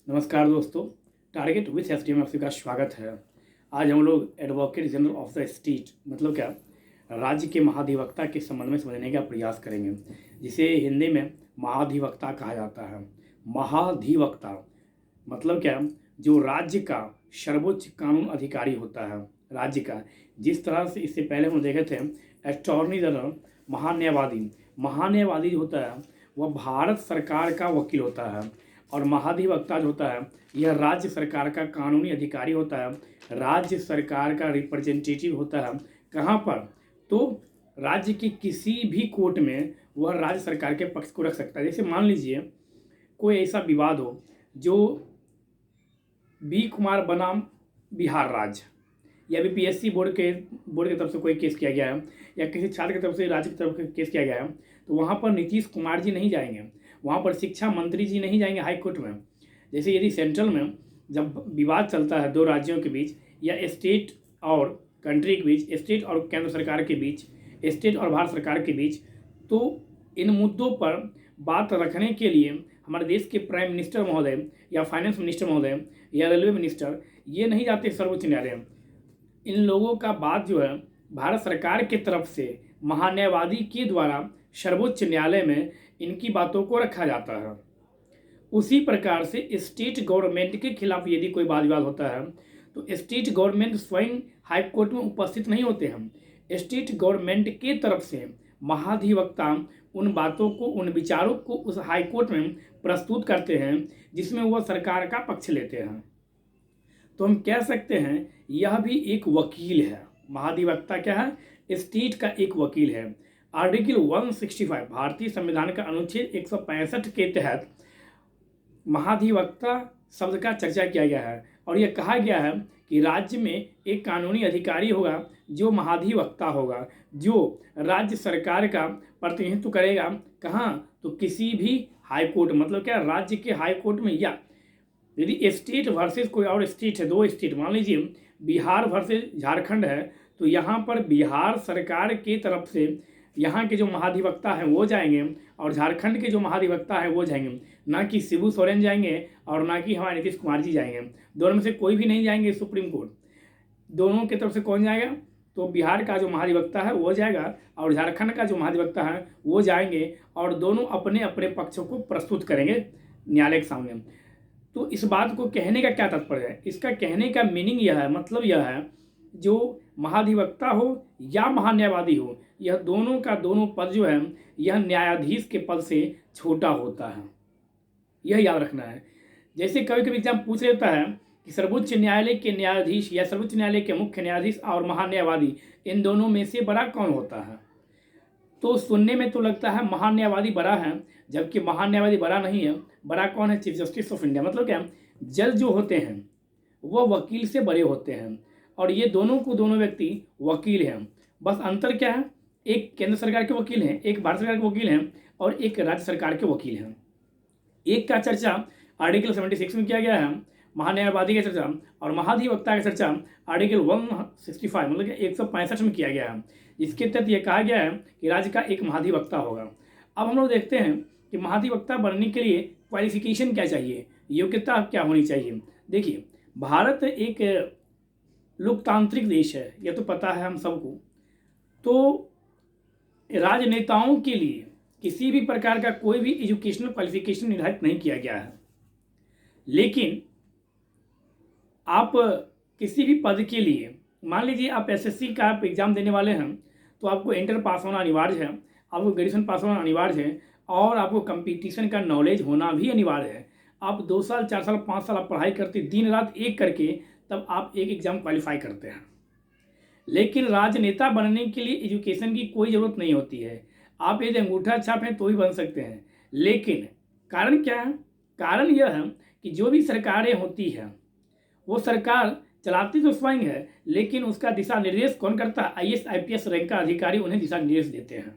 नमस्कार दोस्तों, target with SDM में आप सबका स्वागत है। आज हम लोग advocate general of the state मतलब क्या, राज्य के महाधिवक्ता के संबंध में समझने का प्रयास करेंगे, जिसे हिंदी में महाधिवक्ता कहा जाता है। महाधिवक्ता मतलब क्या, जो राज्य का सर्वोच्च कानून अधिकारी होता है राज्य का। जिस तरह से इससे पहले हम देखे थे अटॉर्नी जनरल, महान्यायवादी। महान्यायवादी जो होता है वह भारत सरकार का वकील होता है, और महाधिवक्ता जो होता है यह राज्य सरकार का कानूनी अधिकारी होता है, राज्य सरकार का रिप्रेजेंटेटिव होता है। कहाँ पर? तो राज्य की किसी भी कोर्ट में वह राज्य सरकार के पक्ष को रख सकता है। जैसे मान लीजिए कोई ऐसा विवाद हो जो बी कुमार बनाम बिहार राज्य या बीपीएससी बोर्ड के तरफ से कोई केस किया गया है, या किसी छात्र की तरफ से राज्य की तरफ से केस किया गया है, तो वहाँ पर नीतीश कुमार जी नहीं जाएंगे, वहाँ पर शिक्षा मंत्री जी नहीं जाएंगे हाई कोर्ट में। जैसे यदि सेंट्रल में जब विवाद चलता है दो राज्यों के बीच, या स्टेट और कंट्री के बीच, स्टेट और केंद्र सरकार के बीच, स्टेट और भारत सरकार के बीच, तो इन मुद्दों पर बात रखने के लिए हमारे देश के प्राइम मिनिस्टर महोदय या फाइनेंस मिनिस्टर महोदय या रेलवे मिनिस्टर ये नहीं जाते सर्वोच्च न्यायालय। इन लोगों का बात जो है भारत सरकार की तरफ से महान्यायवादी के द्वारा सर्वोच्च न्यायालय में इनकी बातों को रखा जाता है। उसी प्रकार से स्टेट गवर्नमेंट के खिलाफ यदि कोई वाद विवाद होता है तो स्टेट गवर्नमेंट स्वयं हाई कोर्ट में उपस्थित नहीं होते हैं। स्टेट गवर्नमेंट के तरफ से महाधिवक्ता उन बातों को, उन विचारों को उस हाई कोर्ट में प्रस्तुत करते हैं जिसमें वह सरकार का पक्ष लेते हैं। तो हम कह सकते हैं यह भी एक वकील है। महाधिवक्ता क्या है? स्टेट का एक वकील है। आर्टिकल 165 भारतीय संविधान का अनुच्छेद 165 के तहत महाधिवक्ता शब्द का चर्चा किया गया है, और यह कहा गया है कि राज्य में एक कानूनी अधिकारी होगा जो महाधिवक्ता होगा, जो राज्य सरकार का प्रतिनिधित्व करेगा। कहाँ? तो किसी भी हाई कोर्ट, मतलब क्या, राज्य के हाई कोर्ट में। या यदि स्टेट वर्सेस कोई और स्टेट है, दो स्टेट, मान लीजिए बिहार वर्सेस झारखंड है, तो यहाँ पर बिहार सरकार की तरफ से यहाँ के जो महाधिवक्ता हैं वो जाएंगे, और झारखंड के जो महाधिवक्ता हैं वो जाएंगे। ना कि शिबू सोरेन जाएंगे और ना कि हमारे नीतीश कुमार जी जाएंगे। दोनों में से कोई भी नहीं जाएंगे सुप्रीम कोर्ट। दोनों की तरफ से कौन जाएगा? तो बिहार का जो महाधिवक्ता है वो जाएगा, और झारखंड का जो महाधिवक्ता है वो जाएंगे, और दोनों अपने अपने पक्षों को प्रस्तुत करेंगे न्यायालय के सामने। तो इस बात को कहने का क्या तात्पर्य है? इसका कहने का मीनिंग यह है, मतलब यह है, जो महाधिवक्ता हो या महान्यायवादी हो, यह दोनों का दोनों पद जो है यह न्यायाधीश के पद से छोटा होता है। यह याद रखना है। जैसे कभी कभी एग्जाम पूछ लेता है कि सर्वोच्च न्यायालय के न्यायाधीश या सर्वोच्च न्यायालय के मुख्य न्यायाधीश और महान्यायवादी, इन दोनों में से बड़ा कौन होता है? तो सुनने में तो लगता है महान्यायवादी बड़ा है, जबकि महान्यायवादी बड़ा नहीं है। बड़ा कौन है? Chief justice of India. मतलब क्या, जज जो होते हैं वह वकील से बड़े होते हैं, और ये दोनों को दोनों व्यक्ति वकील हैं। बस अंतर क्या है? एक केंद्र सरकार के वकील हैं, एक भारत सरकार के वकील हैं, और एक राज्य सरकार के वकील हैं। एक का चर्चा आर्टिकल 76 में किया गया है, महान्यायवादी का चर्चा, और महाधिवक्ता का चर्चा आर्टिकल 165 मतलब कि 165 में किया गया है, जिसके तहत यह कहा गया है कि राज्य का एक महाधिवक्ता होगा। अब हम लोग देखते हैं कि महाधिवक्ता बनने के लिए क्वालिफिकेशन क्या चाहिए, योग्यता क्या होनी चाहिए। देखिए, भारत एक लोकतांत्रिक देश है, यह तो पता है हम सबको। तो राजनेताओं के लिए किसी भी प्रकार का कोई भी एजुकेशनल क्वालिफिकेशन निर्धारित नहीं किया गया है, लेकिन आप किसी भी पद के लिए, मान लीजिए आप एसएससी का आप एग्जाम देने वाले हैं, तो आपको इंटर पास होना अनिवार्य है, आपको ग्रेजुएशन पास होना अनिवार्य है, और आपको कंपटीशन का नॉलेज होना भी अनिवार्य है। आप 2 साल 4 साल 5 साल आप पढ़ाई करते, दिन रात एक करके, तब आप एक एग्जाम क्वालिफाई करते हैं। लेकिन राजनेता बनने के लिए एजुकेशन की कोई ज़रूरत नहीं होती है। आप यदि अंगूठा छाप हैं तो ही बन सकते हैं। लेकिन कारण क्या है? कारण यह है कि जो भी सरकारें होती हैं वो सरकार चलाती तो स्वयं है, लेकिन उसका दिशा निर्देश कौन करता है? आईएएस आईपीएस रैंक का अधिकारी उन्हें दिशा निर्देश देते हैं।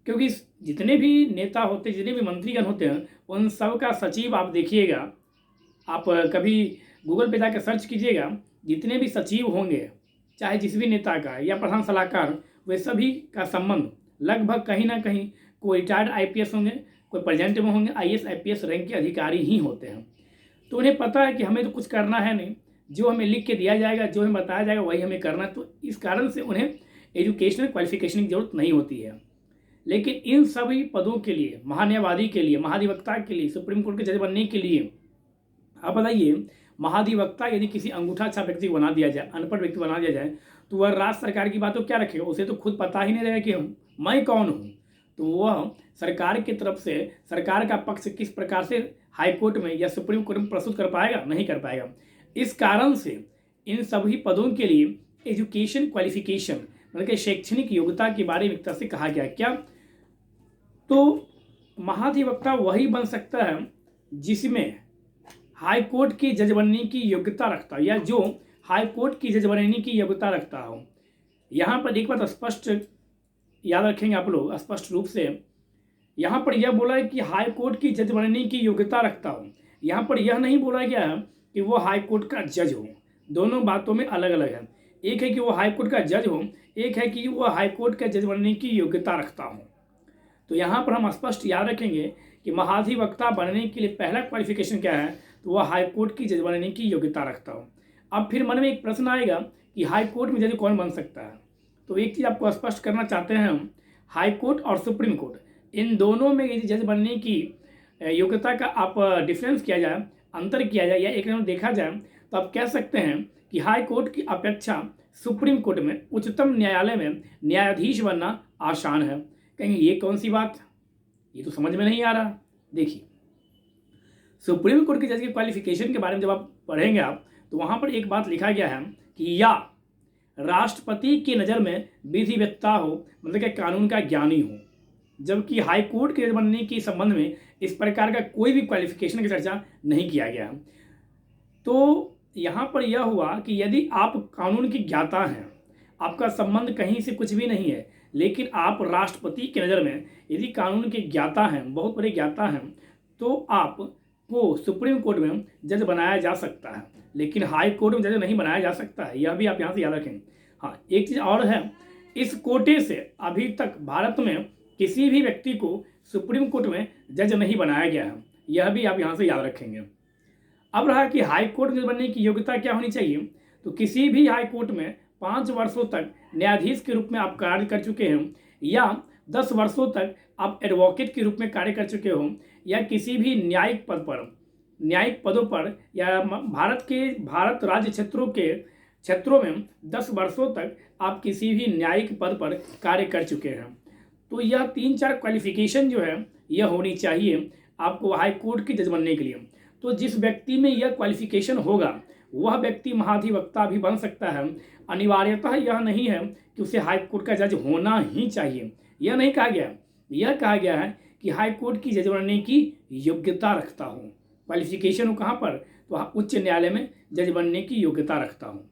क्योंकि जितने भी नेता होते, जितने भी मंत्रीगण होते हैं, उन सब का सचिव आप देखिएगा, आप कभी गूगल पे जाकर सर्च कीजिएगा, जितने भी सचिव होंगे, चाहे जिस भी नेता का या प्रधान सलाहकार, वे सभी का संबंध लगभग कहीं ना कहीं कोई रिटायर्ड आईपीएस होंगे, कोई प्रेजेंट में होंगे IAS IPS रैंक के अधिकारी ही होते हैं। तो उन्हें पता है कि हमें तो कुछ करना है नहीं, जो हमें लिख के दिया जाएगा, जो हमें बताया जाएगा वही हमें करना है। तो इस कारण से उन्हें एजुकेशनल क्वालिफिकेशन की जरूरत नहीं होती है। लेकिन इन सभी पदों के लिए, महान्यायवादी के लिए, महाधिवक्ता के लिए, सुप्रीम कोर्ट के जज बनने के लिए, आप बताइए, महाधिवक्ता यदि किसी अंगूठा छाप व्यक्ति को बना दिया जाए, अनपढ़ व्यक्ति बना दिया जाए, तो वह राज्य सरकार की बात तो क्या रखेगा? उसे तो खुद पता ही नहीं रहेगा कि मैं कौन हूँ। तो वह सरकार की तरफ से सरकार का पक्ष किस प्रकार से हाई कोर्ट में या सुप्रीम कोर्ट में प्रस्तुत कर पाएगा? नहीं कर पाएगा। इस कारण से इन सभी पदों के लिए एजुकेशन क्वालिफिकेशन मतलब कि शैक्षणिक योग्यता के बारे में एक तरह से कहा गया। क्या? तो महाधिवक्ता वही बन सकता है जिसमें हाई कोर्ट की जज बनने की योग्यता रखता हो, या जो हाई कोर्ट की जज बनने की योग्यता रखता हो। यहाँ पर एक बात स्पष्ट याद रखेंगे आप लोग, स्पष्ट रूप से यहाँ पर यह बोला है कि हाई कोर्ट की जज बनने की योग्यता रखता हो। यहाँ पर यह नहीं बोला गया है कि वो हाई कोर्ट का जज हो। दोनों बातों में अलग अलग है। एक है कि वो हाई कोर्ट का जज हो, एक है कि वो हाई कोर्ट का जज बनने की योग्यता रखता हो। तो यहाँ पर हम स्पष्ट याद रखेंगे कि महाधिवक्ता बनने के लिए पहला क्वालिफिकेशन क्या है? तो वह हाई कोर्ट की जज बनने की योग्यता रखता हो। अब फिर मन में एक प्रश्न आएगा कि हाई कोर्ट में जज कौन बन सकता है? तो एक चीज़ आपको स्पष्ट करना चाहते हैं हम, हाई कोर्ट और सुप्रीम कोर्ट, इन दोनों में यदि जज बनने की योग्यता का आप डिफरेंस किया जाए, अंतर किया जाए, या एक नज़र देखा जाए, तो आप कह सकते हैं कि हाई कोर्ट की अपेक्षा सुप्रीम कोर्ट में, उच्चतम न्यायालय में न्यायाधीश बनना आसान है। कहेंगे ये कौन सी बात, ये तो समझ में नहीं आ रहा। देखिए, सुप्रीम कोर्ट के जज के क्वालिफिकेशन के बारे में जब आप पढ़ेंगे तो वहाँ पर एक बात लिखा गया है कि या राष्ट्रपति की नज़र में विधिवेत्ता हो, मतलब कि कानून का ज्ञानी हो। जबकि हाई कोर्ट के जज बनने के संबंध में इस प्रकार का कोई भी क्वालिफिकेशन की चर्चा नहीं किया गया। तो यहाँ पर यह हुआ कि यदि आप कानून की ज्ञाता हैं, आपका संबंध कहीं से कुछ भी नहीं है, लेकिन आप राष्ट्रपति की नज़र में यदि कानून के ज्ञाता हैं, बहुत बड़े ज्ञाता हैं, तो आपको सुप्रीम कोर्ट में जज बनाया जा सकता है, लेकिन हाई कोर्ट में जज नहीं बनाया जा सकता है। यह भी आप यहाँ से याद रखें। हाँ, एक चीज़ और है, इस कोटे से अभी तक भारत में किसी भी व्यक्ति को सुप्रीम कोर्ट में जज नहीं बनाया गया है। यह भी आप यहाँ से याद रखेंगे। अब रहा कि हाई कोर्ट जज बनने की योग्यता क्या होनी चाहिए। तो किसी भी हाई कोर्ट में 5 वर्षों तक न्यायाधीश के रूप में आप कार्य कर चुके हैं, या 10 वर्षों तक आप एडवोकेट के रूप में कार्य कर चुके हो, या किसी भी न्यायिक पदों पर, या भारत राज्य क्षेत्रों में 10 वर्षों तक आप किसी भी न्यायिक पद पर कार्य कर चुके हैं। तो यह 3-4 क्वालिफिकेशन जो है यह होनी चाहिए आपको हाई कोर्ट की जज बनने के लिए। तो जिस व्यक्ति में यह क्वालिफिकेशन होगा वह व्यक्ति महाधिवक्ता भी बन सकता है। अनिवार्यतः यह नहीं है कि उसे हाई कोर्ट का जज होना ही चाहिए, यह नहीं कहा गया। यह कहा गया है कि हाई कोर्ट की जज बनने की योग्यता रखता हूँ। क्वालिफिकेशन हो कहाँ पर? तो उच्च न्यायालय में जज बनने की योग्यता रखता हूँ।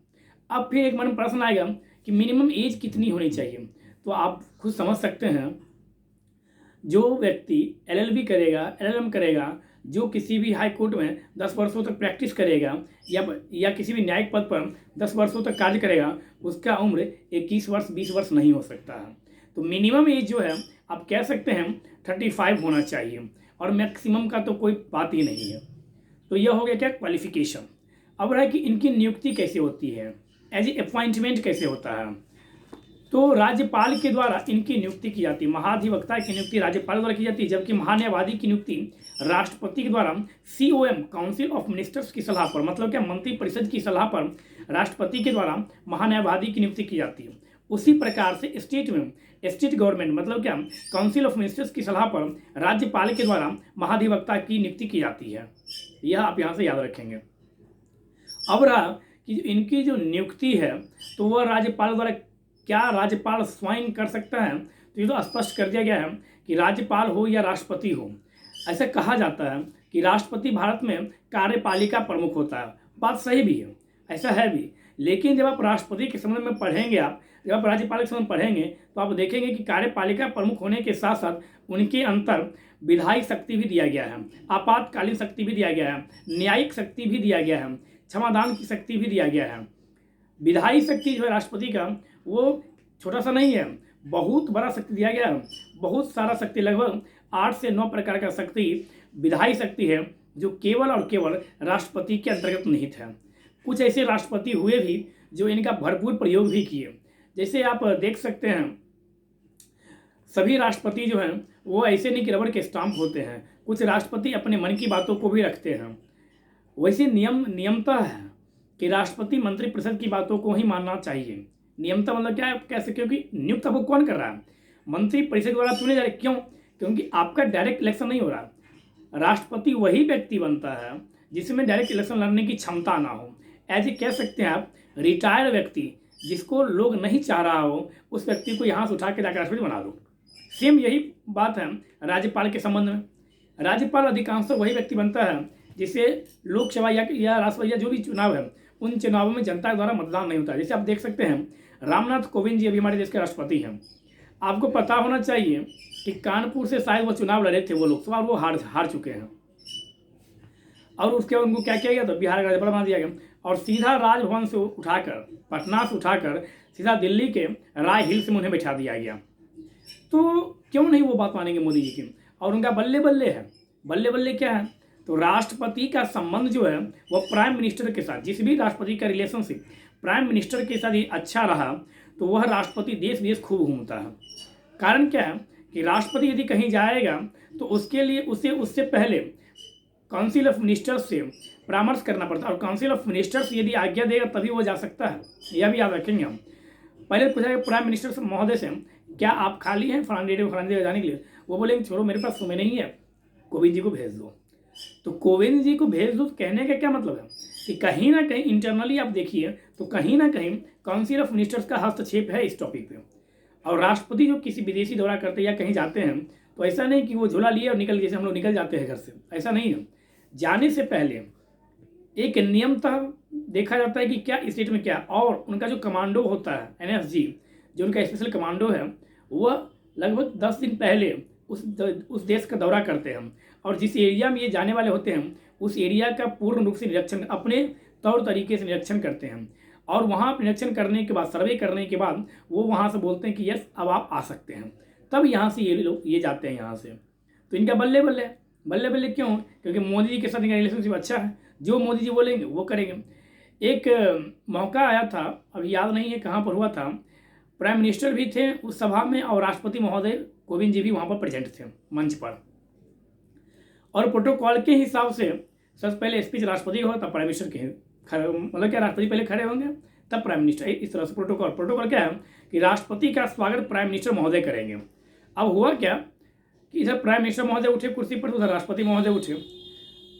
अब फिर एक मन में प्रश्न आएगा कि मिनिमम एज कितनी होनी चाहिए। तो आप खुद समझ सकते हैं, जो व्यक्ति LLB करेगा, LLM करेगा, जो किसी भी हाई कोर्ट में 10 वर्षों तक प्रैक्टिस करेगा, या किसी भी न्यायिक पद पर 10 वर्षों तक कार्य करेगा, उसका उम्र 21 वर्ष 20 वर्ष नहीं हो सकता है। तो मिनिमम एज जो है आप कह सकते हैं 35 होना चाहिए, और मैक्सिमम का तो कोई बात ही नहीं है। तो यह हो गया क्या? क्वालिफिकेशन। अब रहा कि इनकी नियुक्ति कैसे होती है, एज ए अपॉइंटमेंट कैसे होता है। तो राज्यपाल के द्वारा इनकी नियुक्ति की जाती है। महाधिवक्ता की नियुक्ति राज्यपाल द्वारा की जाती है, जबकि महान्यायवादी की नियुक्ति राष्ट्रपति के द्वारा COM काउंसिल ऑफ मिनिस्टर्स की सलाह पर, मतलब क्या मंत्रिपरिषद की सलाह पर राष्ट्रपति के द्वारा महान्यायवादी की नियुक्ति की जाती है। उसी प्रकार से स्टेट गवर्नमेंट, मतलब क्या काउंसिल ऑफ मिनिस्टर्स की सलाह पर राज्यपाल के द्वारा महाधिवक्ता की नियुक्ति की जाती है। यह आप यहाँ से याद रखेंगे। अब रहा कि इनकी जो नियुक्ति है तो वह राज्यपाल द्वारा, क्या राज्यपाल स्वयं कर सकता है? तो ये तो स्पष्ट कर दिया गया है कि राज्यपाल हो या राष्ट्रपति हो। ऐसा कहा जाता है कि राष्ट्रपति भारत में कार्यपालिका प्रमुख होता है। बात सही भी है, ऐसा है भी। लेकिन जब आप राष्ट्रपति के संबंध में पढ़ेंगे, जब आप राज्यपाल के संबंध में पढ़ेंगे, तो आप देखेंगे कि कार्यपालिका प्रमुख होने के साथ साथ उनके अंतर विधायी शक्ति भी दिया गया है, आपातकालीन शक्ति भी दिया गया है, न्यायिक शक्ति भी दिया गया है, क्षमादान की शक्ति भी दिया गया है। विधायी शक्ति जो है राष्ट्रपति का, वो छोटा सा नहीं है, बहुत बड़ा शक्ति दिया गया है। बहुत सारा शक्ति, लगभग 8 से 9 प्रकार का शक्ति विधायी शक्ति है जो केवल और केवल राष्ट्रपति के अंतर्गत निहित है। कुछ ऐसे राष्ट्रपति हुए भी जो इनका भरपूर प्रयोग भी किए। जैसे आप देख सकते हैं, सभी राष्ट्रपति जो हैं वो ऐसे नहीं कि रबड़ के स्टाम्प होते हैं। कुछ राष्ट्रपति अपने मन की बातों को भी रखते हैं। वैसे नियमता है कि राष्ट्रपति मंत्रिपरिषद की बातों को ही मानना चाहिए। नियमता मतलब क्या है, कैसे? क्योंकि नियुक्त आपको कौन कर रहा है? मंत्रिपरिषद द्वारा चुने जा रहे। क्यों? क्योंकि आपका डायरेक्ट इलेक्शन नहीं हो रहा। राष्ट्रपति वही व्यक्ति बनता है जिसमें डायरेक्ट इलेक्शन लड़ने की क्षमता ना हो। ऐसे कह सकते हैं आप, रिटायर्ड व्यक्ति जिसको लोग नहीं चाह रहा हो, उस व्यक्ति को यहाँ से उठा के जाकर राष्ट्रपति बना दो। सेम यही बात है राज्यपाल के संबंध में। राज्यपाल अधिकांश वही व्यक्ति बनता है जिसे लोकसभा या राष्ट्रपति या जो भी चुनाव है उन चुनावों में जनता द्वारा मतदान नहीं होता। जैसे आप देख सकते हैं, रामनाथ कोविंद जी अभी हमारे देश के राष्ट्रपति हैं। आपको पता होना चाहिए कि कानपुर से शायद वो चुनाव लड़े थे वो लोकसभा, और वो हार चुके हैं। और उसके बाद उनको क्या किया गया? तो बिहार का राज्यपाल बना दिया गया और सीधा राजभवन से उठाकर, पटना से उठाकर सीधा दिल्ली के राय हिल्स में उन्हें बैठा दिया गया। तो क्यों नहीं वो बात मानेंगे मोदी जी की? और उनका बल्ले बल्ले है। बल्ले बल्ले क्या है? तो राष्ट्रपति का संबंध जो है वो प्राइम मिनिस्टर के साथ, जिस भी राष्ट्रपति का रिलेशनशिप प्राइम मिनिस्टर के साथ ही अच्छा रहा तो वह राष्ट्रपति देश विदेश खूब घूमता है। कारण क्या है कि राष्ट्रपति यदि कहीं जाएगा तो उसके लिए उससे पहले काउंसिल ऑफ मिनिस्टर्स से परामर्श करना पड़ता है, और काउंसिल ऑफ मिनिस्टर्स यदि आज्ञा देगा तभी वो जा सकता है। यह भी याद रखेंगे हम। पहले पूछा प्राइम मिनिस्टर महोदय से, क्या आप खाली हैं फलानी जगह जाने के लिए? वो बोलेंगे छोड़ो, मेरे पास समय नहीं है, कोविंद जी को भेज दो। तो कोविंद जी को भेज दो कहने का क्या मतलब है कि कहीं ना कहीं इंटरनली आप देखिए तो कहीं ना कहीं काउंसिल ऑफ मिनिस्टर्स का हस्तक्षेप है इस टॉपिक पे। और राष्ट्रपति जो किसी विदेशी दौरा करते हैं या कहीं जाते हैं तो ऐसा नहीं कि वो झोला लिए और निकल, जैसे हम लोग निकल जाते हैं घर से, ऐसा नहीं है। जाने से पहले एक नियमतः देखा जाता है कि क्या स्टेट में क्या, और उनका जो कमांडो होता है NSG, जो उनका स्पेशल कमांडो है, वह लगभग 10 दिन पहले उस देश का दौरा करते हैं और जिस एरिया में ये जाने वाले होते हैं उस एरिया का पूर्ण रूप से निरीक्षण, अपने तौर तरीके से निरीक्षण करते हैं। और वहाँ निरीक्षण करने के बाद, सर्वे करने के बाद वो वहाँ से बोलते हैं कि यस अब आप आ सकते हैं। तब यहाँ से ये लोग जाते हैं यहाँ से। तो इनका बल्ले बल्ले। बल्ले बल्ले क्यों? क्योंकि मोदी जी के साथ इनका रिलेशनशिप अच्छा है। जो मोदी जी बोलेंगे वो करेंगे। एक मौका आया था, अभी याद नहीं है कहाँ पर हुआ था, प्राइम मिनिस्टर भी थे उस सभा में और राष्ट्रपति महोदय कोविंद जी भी वहाँ पर प्रेजेंट थे मंच पर। और प्रोटोकॉल के हिसाब से सबसे पहले स्पीच राष्ट्रपति होगा तब प्राइम मिनिस्टर के, मतलब क्या, राष्ट्रपति पहले खड़े होंगे तब प्राइम मिनिस्टर। इस तरह से प्रोटोकॉल क्या है कि राष्ट्रपति का स्वागत प्राइम मिनिस्टर महोदय करेंगे। अब हुआ क्या कि इधर प्राइम मिनिस्टर महोदय उठे कुर्सी पर, उधर राष्ट्रपति महोदय उठे।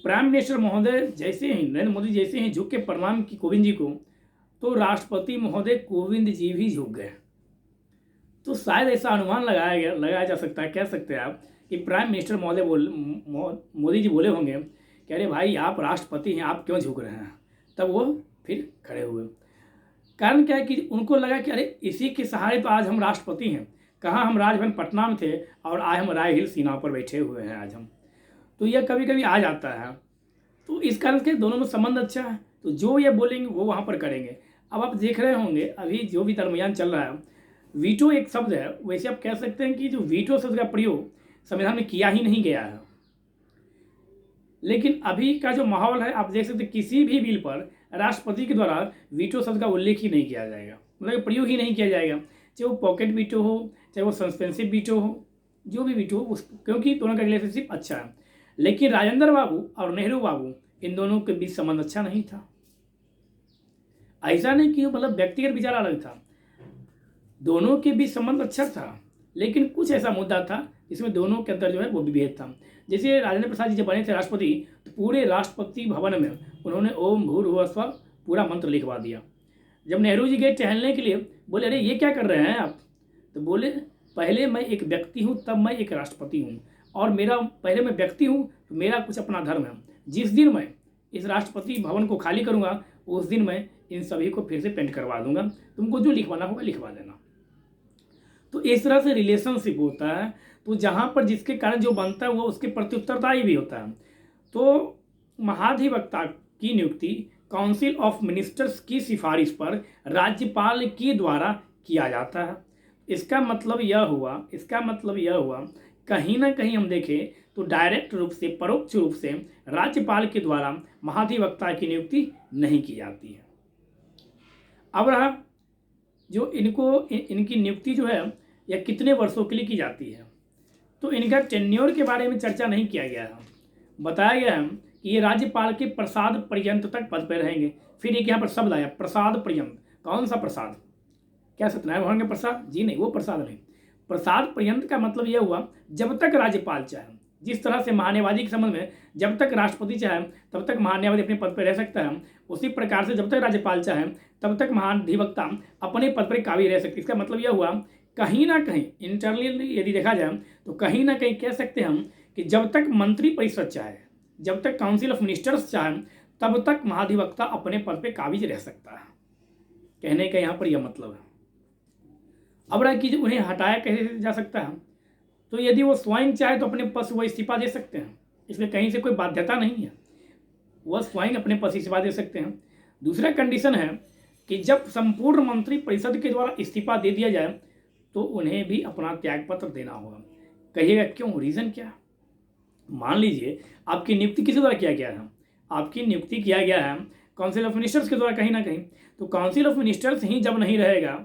प्राइम मिनिस्टर महोदय जैसे ही, नरेंद्र मोदी जैसे ही झुक के प्रणाम की कोविंद जी को, तो राष्ट्रपति महोदय कोविंद जी भी झुक गए। तो शायद ऐसा अनुमान लगाया जा सकता है, कह सकते हैं आप कि प्राइम मिनिस्टर महोदय मोदी जी बोले होंगे कि अरे भाई आप राष्ट्रपति हैं, आप क्यों झुक रहे हैं? तब वो फिर खड़े हुए। कारण क्या है कि उनको लगा कि अरे इसी के सहारे तो आज हम राष्ट्रपति हैं। कहाँ हम राजभवन पटना में थे और आज हम राय हिल सीना पर बैठे हुए हैं आज हम। तो यह कभी कभी आ जाता है। तो इस कारण से दोनों में संबंध अच्छा है, तो जो ये बोलेंगे वो वहाँ पर करेंगे। अब आप देख रहे होंगे अभी जो भी दरमियान चल रहा है, वीटो एक शब्द है, वैसे आप कह सकते हैं कि जो वीटो शब्द का प्रयोग संविधान में किया ही नहीं गया है। लेकिन अभी का जो माहौल है आप देख सकते हैं किसी भी बिल पर राष्ट्रपति के द्वारा वीटो शब्द का उल्लेख ही नहीं किया जाएगा, मतलब प्रयोग ही नहीं किया जाएगा। चाहे वो पॉकेट वीटो हो, चाहे वो सस्पेंसिव वीटो हो, जो भी वीटो हो, क्योंकि दोनों का रिलेशनशिप अच्छा है। लेकिन राजेंद्र बाबू और नेहरू बाबू, इन दोनों के बीच संबंध अच्छा नहीं था। ऐसा नहीं कि मतलब व्यक्तिगत विचार अलग था, दोनों के बीच संबंध अच्छा था, लेकिन कुछ ऐसा मुद्दा था जिसमें दोनों के अंदर जो है वो विभेद था। जैसे राजेंद्र प्रसाद जी जब बने थे राष्ट्रपति, तो पूरे राष्ट्रपति भवन में उन्होंने ओम भूर्भुवः स्वः पूरा मंत्र लिखवा दिया। जब नेहरू जी गए टहलने के लिए, बोले अरे ये क्या कर रहे हैं आप? तो बोले पहले मैं एक व्यक्ति हूँ, तब मैं एक राष्ट्रपति हूँ, और मेरा पहले मैं व्यक्ति हूँ तो मेरा कुछ अपना धर्म है। जिस दिन मैं इस राष्ट्रपति भवन को खाली करूँगा उस दिन मैं इन सभी को फिर से पेंट करवा दूंगा, तुमको जो लिखवाना होगा लिखवा देना। तो इस तरह से रिलेशनशिप होता है। तो जहाँ पर जिसके कारण जो बनता है वो उसके प्रति उत्तरदायी भी होता है। तो महाधिवक्ता की नियुक्ति काउंसिल ऑफ मिनिस्टर्स की सिफारिश पर राज्यपाल के द्वारा किया जाता है। इसका मतलब यह हुआ कहीं ना कहीं हम देखें तो डायरेक्ट रूप से, परोक्ष रूप से राज्यपाल के द्वारा महाधिवक्ता की नियुक्ति नहीं की जाती है। अब रहा जो इनकी नियुक्ति जो है यह कितने वर्षों के लिए की जाती है, तो इनका टेन्योर के बारे में चर्चा नहीं किया गया है। बताया गया है कि ये राज्यपाल के प्रसाद पर्यंत तक पद पर रहेंगे। फिर एक यहाँ पर शब्द आया प्रसाद पर्यंत। कौन सा प्रसाद? क्या सत्यनारायण भगवान का प्रसाद? जी नहीं, वो प्रसाद नहीं। प्रसाद पर्यंत का मतलब यह हुआ जब तक राज्यपाल चाहे। जिस तरह से महान्यायवादी के संबंध में जब तक राष्ट्रपति चाहे तब तक महान्यायवादी अपने पद पर रह सकता है, उसी प्रकार से जब तक राज्यपाल चाहे तब तक महाधिवक्ता अपने पद पर काबिज रह सकते। इसका मतलब यह हुआ कहीं ना कहीं इंटरनली यदि देखा जाए तो कहीं ना कहीं कह सकते हैं हम कि जब तक मंत्री परिषद चाहे, जब तक काउंसिल ऑफ मिनिस्टर्स चाहे, तब तक महाधिवक्ता अपने पद पर काबिज रह सकता है। कहने का यहाँ पर यह मतलब है। अब रहा कि उन्हें हटाया कैसे जा सकता है, तो यदि वो स्वयं चाहे तो अपने पद से वो इस्तीफा दे सकते हैं। इसमें कहीं से कोई बाध्यता नहीं है, वह स्वयं अपने पद से इस्तीफा दे सकते हैं। दूसरा कंडीशन है कि जब संपूर्ण मंत्री परिषद के द्वारा इस्तीफा दे दिया जाए तो उन्हें भी अपना त्यागपत्र देना होगा। कहिएगा क्यों, रीज़न क्या? मान लीजिए आपकी नियुक्ति किसी द्वारा किया गया है, आपकी नियुक्ति किया गया है काउंसिल ऑफ मिनिस्टर्स के द्वारा कहीं ना कहीं, तो काउंसिल ऑफ मिनिस्टर्स ही जब नहीं रहेगा,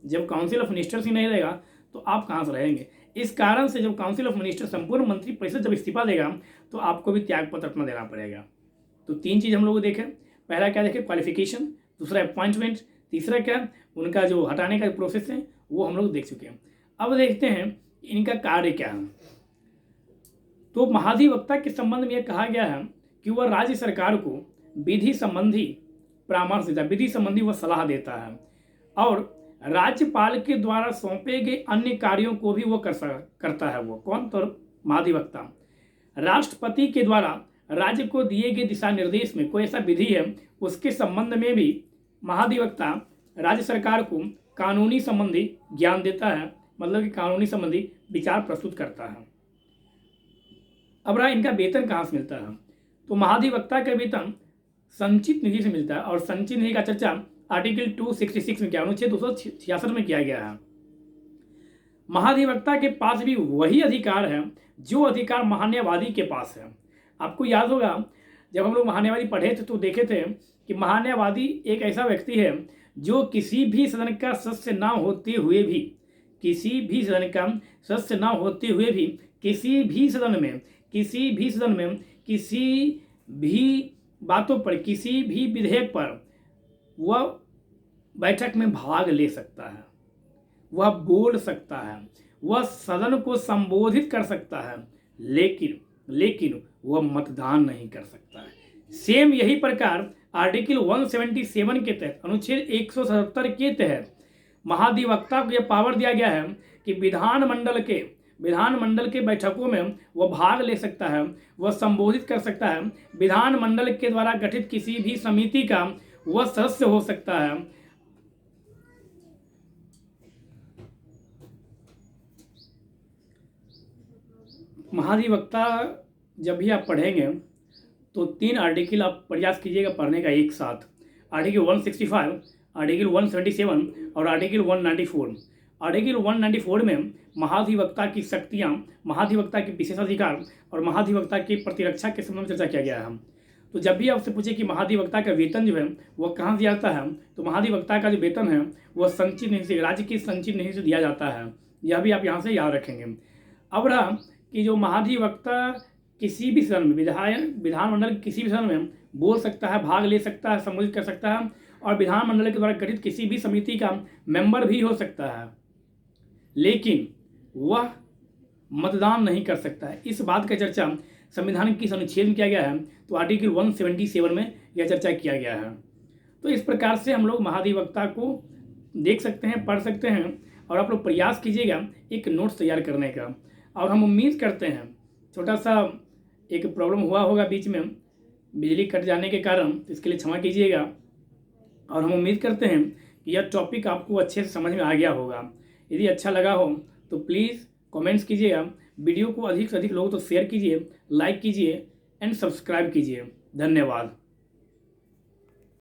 जब काउंसिल ऑफ मिनिस्टर्स ही नहीं रहेगा तो आप कहाँ से रहेंगे? इस कारण से जब काउंसिल ऑफ मिनिस्टर्स संपूर्ण मंत्री परिषद जब इस्तीफा देगा तो आपको भी त्यागपत्र अपना देना पड़ेगा। तो तीन चीज़ हम लोग देखें। पहला क्या देखें? क्वालिफिकेशन। दूसरा अपॉइंटमेंट। तीसरा क्या? उनका जो हटाने का प्रोसेस है वो हम लोग देख चुके हैं। अब देखते हैं इनका कार्य क्या है। तो महाधिवक्ता के संबंध में यह कहा गया है कि वह राज्य सरकार को विधि संबंधी परामर्श देता है, विधि संबंधी वह सलाह देता है और राज्यपाल के द्वारा सौंपे गए अन्य कार्यों को भी वो करता है। वो कौन? तो महाधिवक्ता। राष्ट्रपति के द्वारा राज्य को दिए गए दिशा निर्देश में कोई ऐसा विधि है उसके संबंध में भी महाधिवक्ता राज्य सरकार को कानूनी संबंधी ज्ञान देता है, मतलब कि कानूनी संबंधी विचार प्रस्तुत करता है। अब रहा इनका वेतन कहाँ से मिलता है, तो महाधिवक्ता का वेतन संचित निधि से मिलता है और संचित निधि का चर्चा आर्टिकल 266 में किया, अनुच्छेद 266 में किया गया है। महाधिवक्ता के पास भी वही अधिकार है जो अधिकार महान्यायवादी के पास है। आपको याद होगा जब हम लोग महान्यायवादी पढ़े थे तो देखे थे कि महान्यायवादी एक ऐसा व्यक्ति है जो किसी भी सदन का सदस्य ना होते हुए भी, किसी भी सदन का सदस्य ना होते हुए भी किसी भी सदन में किसी भी बातों पर, किसी भी विधेयक पर वह बैठक में भाग ले सकता है, वह बोल सकता है, वह सदन को संबोधित कर सकता है, लेकिन वह मतदान नहीं कर सकता है। सेम यही प्रकार आर्टिकल 177 के तहत, अनुच्छेद 177 के तहत महाधिवक्ता को यह पावर दिया गया है कि विधानमंडल के बैठकों में वह भाग ले सकता है, वह संबोधित कर सकता है, विधानमंडल के द्वारा गठित किसी भी समिति का वह सदस्य हो सकता है। महाधिवक्ता जब भी आप पढ़ेंगे तो 3 आर्टिकल आप प्रयास कीजिएगा पढ़ने का एक साथ। आर्टिकल 165, आर्टिकल 177 और आर्टिकल 194। आर्टिकल 194 में महाधिवक्ता की शक्तियाँ, महाधिवक्ता के विशेषाधिकार और महाधिवक्ता की प्रतिरक्षा के संबंध में चर्चा किया गया है। तो जब भी आपसे पूछे कि महाधिवक्ता का वेतन जो है वह कहाँ से आता है, तो महाधिवक्ता का जो वेतन है वह संचित निधि से, राज्य की संचित निधि से दिया जाता है। यह भी आप यहाँ से याद रखेंगे। अब रहा कि जो महाधिवक्ता किसी भी सदन में, विधानमंडल किसी भी सदन में बोल सकता है, भाग ले सकता है, संबोधित कर सकता है और विधानमंडल के द्वारा गठित किसी भी समिति का मेंबर भी हो सकता है, लेकिन वह मतदान नहीं कर सकता है। इस बात का चर्चा संविधान की अनुच्छेद में किया गया है, तो आर्टिकल 177 में यह चर्चा किया गया है। तो इस प्रकार से हम लोग महाधिवक्ता को देख सकते हैं, पढ़ सकते हैं और आप लोग प्रयास कीजिएगा एक नोट्स तैयार करने का। और हम उम्मीद करते हैं, छोटा सा एक प्रॉब्लम हुआ होगा बीच में बिजली कट जाने के कारण, तो इसके लिए क्षमा कीजिएगा। और हम उम्मीद करते हैं कि यह टॉपिक आपको अच्छे से समझ में आ गया होगा। यदि अच्छा लगा हो तो प्लीज़ कमेंट्स कीजिएगा, वीडियो को अधिक से अधिक लोगों तो शेयर कीजिए, लाइक कीजिए एंड सब्सक्राइब कीजिए। धन्यवाद।